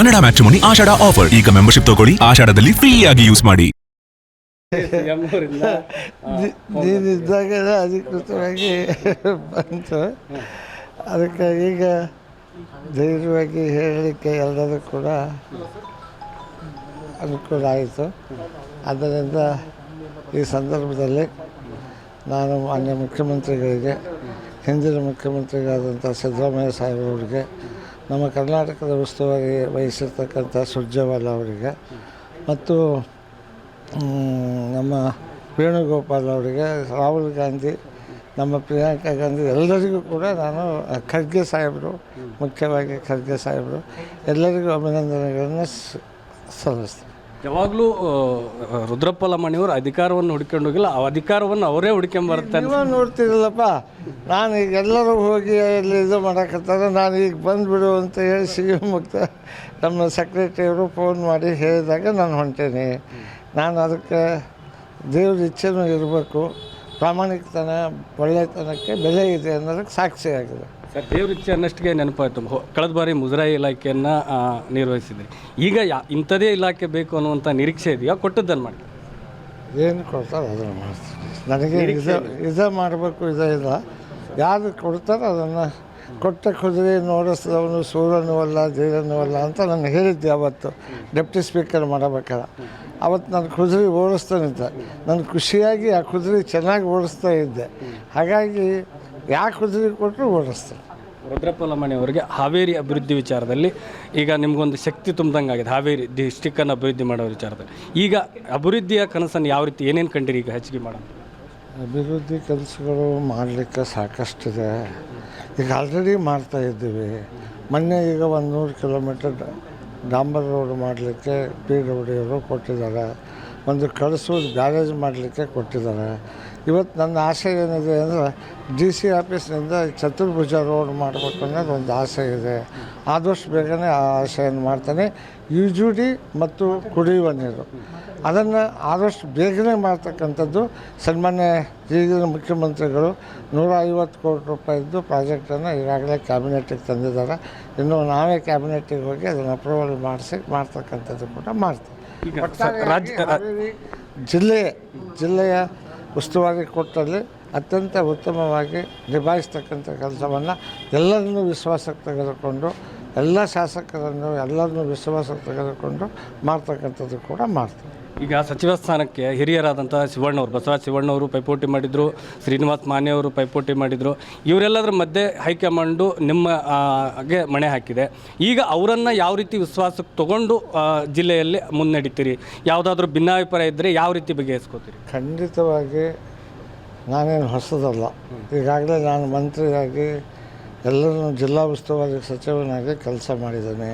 Kannada matrimony ಆಷಾಢ offer. ಈಗ membership ತಗೊಳ್ಳಿ, ಆಷಾಢದಲ್ಲಿ free ಆಗಿ ಯೂಸ್ ಮಾಡಿ. ನೀನಿದ್ದಾಗ ಅಧಿಕೃತವಾಗಿ ಬಂತು. ಅದಕ್ಕೆ ಈಗ ಧೈರ್ಯವಾಗಿ ಹೇಳಲಿಕ್ಕೆ ಎಲ್ಲರೂ ಕೂಡ ಅನುಕೂಲ ಆಯಿತು. ಆದ್ದರಿಂದ ಈ ಸಂದರ್ಭದಲ್ಲಿ ನಾನು ಮಾನ್ಯ ಮುಖ್ಯಮಂತ್ರಿಗಳಿಗೆ, ಹಿಂದಿನ ಮುಖ್ಯಮಂತ್ರಿಗಳಾದಂಥ ಸಿದ್ದರಾಮಯ್ಯ ಸಾಹೇಬರವರಿಗೆ, ನಮ್ಮ ಕರ್ನಾಟಕದ ಉಸ್ತುವಾರಿ ವಹಿಸಿರ್ತಕ್ಕಂಥ ಸುರ್ಜೇವಾಲ ಅವರಿಗೆ ಮತ್ತು ನಮ್ಮ ವೇಣುಗೋಪಾಲ್ ಅವರಿಗೆ, ರಾಹುಲ್ ಗಾಂಧಿ, ನಮ್ಮ ಪ್ರಿಯಾಂಕಾ ಗಾಂಧಿ ಎಲ್ಲರಿಗೂ ಕೂಡ ನಾನು ಖರ್ಗೆ ಸಾಹೇಬರು, ಮುಖ್ಯವಾಗಿ ಖರ್ಗೆ ಸಾಹೇಬರು ಎಲ್ಲರಿಗೂ ಅಭಿನಂದನೆಗಳನ್ನು ಸಲ್ಲಿಸ್ತೀನಿ. ಯಾವಾಗಲೂ ರುದ್ರಪ್ಪ ಲಮಾಣಿಯವರು ಅಧಿಕಾರವನ್ನು ಹುಡ್ಕೊಂಡು ಹೋಗಿಲ್ಲ, ಆ ಅಧಿಕಾರವನ್ನು ಅವರೇ ಹುಡ್ಕೊಂಬರ್ತಾರೆ. ನೀವು ನೋಡ್ತಿರಲ್ಲಪ್ಪ, ನಾನು ಈಗ ಎಲ್ಲರೂ ಹೋಗಿ ಇಲ್ಲಿ ಇದು ಮಾಡೋಕತ್ತಾರೆ, ನಾನು ಈಗ ಬಂದುಬಿಡು ಅಂತ ಹೇಳಿ ಮುಕ್ತ ನಮ್ಮ ಸೆಕ್ರೆಟರಿಯವರು ಫೋನ್ ಮಾಡಿ ಹೇಳಿದಾಗ ನಾನು ಹೊಂಟೇನೆ. ನಾನು ಅದಕ್ಕೆ ದೇವ್ರ ಇಚ್ಛೆನೂ ಇರಬೇಕು, ಪ್ರಾಮಾಣಿಕತನ ಒಳ್ಳೆತನಕ್ಕೆ ಬೆಲೆ ಇದೆ ಅನ್ನೋದಕ್ಕೆ ಸಾಕ್ಷಿ ಆಗಿದೆ. ಸರ್, ದೇವ್ರ ಇಚ್ಛೆ ಅನ್ನಷ್ಟಿಗೆ ನೆನಪಾಯಿತು. ಕಳೆದ ಬಾರಿ ಮುಜರಾಯಿ ಇಲಾಖೆಯನ್ನು ನಿರ್ವಹಿಸಿದ್ರಿ. ಈಗ ಇಂಥದೇ ಇಲಾಖೆ ಬೇಕು ಅನ್ನುವಂಥ ನಿರೀಕ್ಷೆ ಇದೆಯಾ? ಕೊಟ್ಟದ್ದನ್ನು ಮಾಡಿ ಏನು ಕೊಡ್ತಾರೆ ಅದನ್ನು ಮಾಡ್ತೀನಿ. ನನಗೆ ಇದೇ ಮಾಡಬೇಕು, ಇದೇ ಇಲ್ಲ. ಯಾರು ಕೊಡ್ತಾರೆ ಅದನ್ನು ಕೊಟ್ಟ ಕುದುರೆ ನೋಡಿಸಿದವನು ಸೂರ್ಯನೂ ಅಲ್ಲ ಧೀರನೂ ಅಲ್ಲ ಅಂತ ನಾನು ಹೇಳಿದ್ದೆ ಅವತ್ತು ಡೆಪ್ಟಿ ಸ್ಪೀಕರ್ ಮಾಡಬೇಕಾದ್ರೆ. ಅವತ್ತು ನಾನು ಕುದುರೆ ಓಡಿಸ್ತಾನಿದ್ದೆ, ನಾನು ಖುಷಿಯಾಗಿ ಆ ಕುದುರೆ ಚೆನ್ನಾಗಿ ಓಡಿಸ್ತಾ ಇದ್ದೆ. ಹಾಗಾಗಿ ಯಾಕೆ ಕುದುರೆ ಕೊಟ್ಟರು ಓಡಿಸ್ತಾರೆ. ರುದ್ರಪ್ಪ ಲಮಾಣಿ ಅವರಿಗೆ ಹಾವೇರಿ ಅಭಿವೃದ್ಧಿ ವಿಚಾರದಲ್ಲಿ ಈಗ ನಿಮಗೊಂದು ಶಕ್ತಿ ತುಂಬ್ದಂಗೆ ಆಗಿದೆ, ಹಾವೇರಿ ಡಿಸ್ಟಿಕ್ಕನ್ನು ಅಭಿವೃದ್ಧಿ ಮಾಡೋ ವಿಚಾರದಲ್ಲಿ. ಈಗ ಅಭಿವೃದ್ಧಿಯ ಕನಸನ್ನು ಯಾವ ರೀತಿ ಏನೇನು ಕಂಡಿರಿ ಈಗ ಹೆಚ್ಚಿಗೆ ಮಾಡೋದು? ಅಭಿವೃದ್ಧಿ ಕೆಲಸಗಳು ಮಾಡಲಿಕ್ಕೆ ಸಾಕಷ್ಟಿದೆ. ಈಗ ಆಲ್ರೆಡಿ ಮಾಡ್ತಾಯಿದ್ದೀವಿ. ಮೊನ್ನೆ ಈಗ 100 ಕಿಲೋಮೀಟರ್ ಡಾಂಬರ್ ರೋಡ್ ಮಾಡಲಿಕ್ಕೆ PWD ಅವರು ಕೊಟ್ಟಿದ್ದಾರೆ. ಒಂದು ಕಳಿಸೋದು ಬ್ಯಾರೇಜ್ ಮಾಡಲಿಕ್ಕೆ ಕೊಟ್ಟಿದ್ದಾರೆ. ಇವತ್ತು ನನ್ನ ಆಸೆ ಏನಿದೆ ಅಂದರೆ DC ಆಫೀಸ್ನಿಂದ ಚತುರ್ಭುಜ ರೋಡ್ ಮಾಡಬೇಕು ಅನ್ನೋದು ಒಂದು ಆಸೆ ಇದೆ. ಆದಷ್ಟು ಬೇಗನೆ ಆ ಆಸೆಯನ್ನು ಮಾಡ್ತಾನೆ. UGD ಮತ್ತು ಕುಡಿಯುವ ನೀರು ಅದನ್ನು ಆದಷ್ಟು ಬೇಗನೆ ಮಾಡ್ತಕ್ಕಂಥದ್ದು. ಸನ್ಮಾನ್ಯ ಈಗಿನ ಮುಖ್ಯಮಂತ್ರಿಗಳು 150 ಕೋಟಿ ರೂಪಾಯಿದ್ದು ಪ್ರಾಜೆಕ್ಟನ್ನು ಈಗಾಗಲೇ ಕ್ಯಾಬಿನೆಟ್ಟಿಗೆ ತಂದಿದ್ದಾರೆ. ಇನ್ನು ನಾವೇ ಕ್ಯಾಬಿನೆಟ್ಟಿಗೆ ಹೋಗಿ ಅದನ್ನು ಅಪ್ರೂವಲ್ ಮಾಡ್ತಕ್ಕಂಥದ್ದು ಕೂಡ ಮಾಡ್ತೀವಿ. ಜಿಲ್ಲೆಯ ಉಸ್ತುವಾರಿ ಕೊಟ್ಟಲ್ಲಿ ಅತ್ಯಂತ ಉತ್ತಮವಾಗಿ ನಿಭಾಯಿಸ್ತಕ್ಕಂಥ ಕೆಲಸವನ್ನು ಎಲ್ಲರನ್ನೂ ವಿಶ್ವಾಸಕ್ಕೆ ತೆಗೆದುಕೊಂಡು, ಎಲ್ಲ ಶಾಸಕರನ್ನು ಎಲ್ಲರನ್ನೂ ವಿಶ್ವಾಸಕ್ಕೆ ತೆಗೆದುಕೊಂಡು ಮಾಡ್ತಕ್ಕಂಥದ್ದು ಕೂಡ ಮಾಡ್ತೀವಿ. ಈಗ ಸಚಿವ ಸ್ಥಾನಕ್ಕೆ ಹಿರಿಯರಾದಂಥ ಶಿವಣ್ಣವರು, ಬಸವರಾಜ ಶಿವಣ್ಣವರು ಪೈಪೋಟಿ ಮಾಡಿದರು, ಶ್ರೀನಿವಾಸ್ ಮಾನ್ಯವರು ಪೈಪೋಟಿ ಮಾಡಿದರು. ಇವರೆಲ್ಲದರ ಮಧ್ಯೆ ಹೈಕಮಾಂಡು ನಿಮಗೆ ಮಣೆ ಹಾಕಿದೆ. ಈಗ ಅವರನ್ನು ಯಾವ ರೀತಿ ವಿಶ್ವಾಸಕ್ಕೆ ತೊಗೊಂಡು ಜಿಲ್ಲೆಯಲ್ಲಿ ಮುನ್ನಡೀತೀರಿ? ಯಾವುದಾದ್ರೂ ಭಿನ್ನಾಭಿಪ್ರಾಯ ಇದ್ದರೆ ಯಾವ ರೀತಿ ಬಗೆಹರಿಸ್ಕೋತೀರಿ? ಖಂಡಿತವಾಗಿ ನಾನೇನು ಹೊಸದಲ್ಲ. ಈಗಾಗಲೇ ನಾನು ಮಂತ್ರಿಯಾಗಿ ಎಲ್ಲರನ್ನೂ ಜಿಲ್ಲಾ ಉಸ್ತುವಾರಿ ಸಚಿವನಾಗಿ ಕೆಲಸ ಮಾಡಿದ್ದೇನೆ.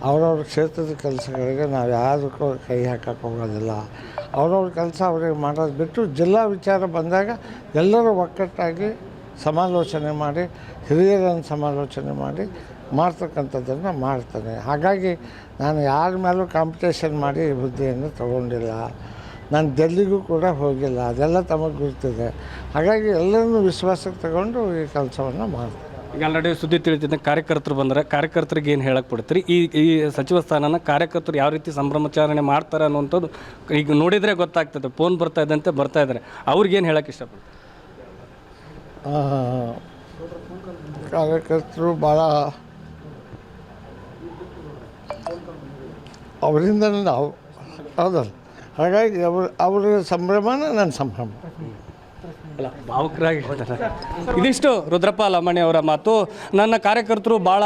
ಅವರವ್ರ ಕ್ಷೇತ್ರದ ಕೆಲಸಗಳಿಗೆ ನಾವು ಯಾವುದಕ್ಕೂ ಕೈ ಹಾಕಕ್ಕೆ ಹೋಗೋದಿಲ್ಲ. ಅವ್ರವ್ರ ಕೆಲಸ ಅವ್ರಿಗೆ ಮಾಡೋದು ಬಿಟ್ಟು ಜಿಲ್ಲಾ ವಿಚಾರ ಬಂದಾಗ ಎಲ್ಲರೂ ಒಕ್ಕಟ್ಟಾಗಿ ಸಮಾಲೋಚನೆ ಮಾಡಿ, ಹಿರಿಯರನ್ನು ಸಮಾಲೋಚನೆ ಮಾಡಿ ಮಾಡ್ತಕ್ಕಂಥದ್ದನ್ನು ಮಾಡ್ತಾನೆ. ಹಾಗಾಗಿ ನಾನು ಯಾರ ಮೇಲೂ ಕಾಂಪಿಟೇಷನ್ ಮಾಡಿ ಈ ಹುದ್ದೆಯನ್ನು ತೊಗೊಂಡಿಲ್ಲ. ನಾನು ಡೆಲ್ಲಿಗೂ ಕೂಡ ಹೋಗಿಲ್ಲ, ಅದೆಲ್ಲ ತಮಗೆ ಗೊತ್ತಿದೆ. ಹಾಗಾಗಿ ಎಲ್ಲರನ್ನೂ ವಿಶ್ವಾಸಕ್ಕೆ ತಗೊಂಡು ಈ ಕೆಲಸವನ್ನು ಮಾಡ್ತೀನಿ. ಈಗ ಆಲ್ರೆಡಿ ಸುದ್ದಿ ತಿಳಿತಿದ್ದ ಕಾರ್ಯಕರ್ತರು ಬಂದರೆ ಕಾರ್ಯಕರ್ತರಿಗೆ ಏನು ಹೇಳಕ್ಕೆ ಬಿಡ್ತೀರಿ? ಈ ಸಚಿವ ಸ್ಥಾನನ ಕಾರ್ಯಕರ್ತರು ಯಾವ ರೀತಿ ಸಂಭ್ರಮಾಚರಣೆ ಮಾಡ್ತಾರೆ ಅನ್ನುವಂಥದ್ದು ಈಗ ನೋಡಿದರೆ ಗೊತ್ತಾಗ್ತದೆ. ಫೋನ್ ಬರ್ತಾ ಇದ್ದಂತೆ ಬರ್ತಾ ಇದ್ದಾರೆ. ಅವ್ರಿಗೇನು ಹೇಳಕ್ಕೆ ಇಷ್ಟಪಡ್ತಾರೆ? ಕಾರ್ಯಕರ್ತರು ಭಾಳ ಅವರಿಂದ ನಾವು ಹೌದಲ್ಲ. ಹಾಗಾಗಿ ಅವರ ಸಂಭ್ರಮನ ನನ್ನ ಸಂಭ್ರಮ. ಅಲ್ಲ, ಭಾವುಕರಾಗಿ ಇದಿಷ್ಟು ರುದ್ರಪ್ಪ ಲಮಾಣಿ ಅವರ ಮಾತು. ನನ್ನ ಕಾರ್ಯಕರ್ತರು ಭಾಳ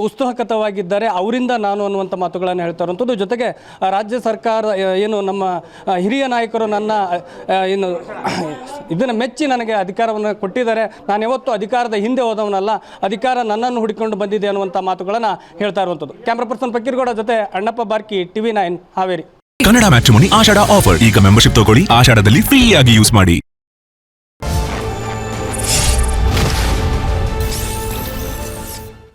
ಉತ್ಸುಕವಾಗಿದ್ದಾರೆ, ಅವರಿಂದ ನಾನು ಅನ್ನುವಂಥ ಮಾತುಗಳನ್ನು ಹೇಳ್ತಾ ಇರುವಂಥದ್ದು. ಜೊತೆಗೆ ರಾಜ್ಯ ಸರ್ಕಾರ ಏನು ನಮ್ಮ ಹಿರಿಯ ನಾಯಕರು ನನ್ನ ಏನು ಇದನ್ನು ಮೆಚ್ಚಿ ನನಗೆ ಅಧಿಕಾರವನ್ನು ಕೊಟ್ಟಿದ್ದಾರೆ. ನಾನು ಯಾವತ್ತೂ ಅಧಿಕಾರದ ಹಿಂದೆ ಹೋದವನಲ್ಲ, ಅಧಿಕಾರ ನನ್ನನ್ನು ಹುಡುಕೊಂಡು ಬಂದಿದೆ ಅನ್ನುವಂಥ ಮಾತುಗಳನ್ನು ಹೇಳ್ತಾ ಇರುವಂಥದ್ದು. ಕ್ಯಾಮ್ರಾ ಪರ್ಸನ್ ಫಕೀರ್ಗೌಡ ಜೊತೆ ಅಣ್ಣಪ್ಪ ಬಾರ್ಕಿ, TV9 ಹಾವೇರಿ. ಕನ್ನಡ ಮ್ಯಾಟ್ರಿಮೋನಿ ಆಷಾಢ ಆಫರ್. ಈಗ ಮೆಂಬರ್ಶಿಪ್ ತಗೊಳ್ಳಿ, ಆಷಾಢದಲ್ಲಿ ಫ್ರೀ ಆಗಿ ಯೂಸ್ ಮಾಡಿ.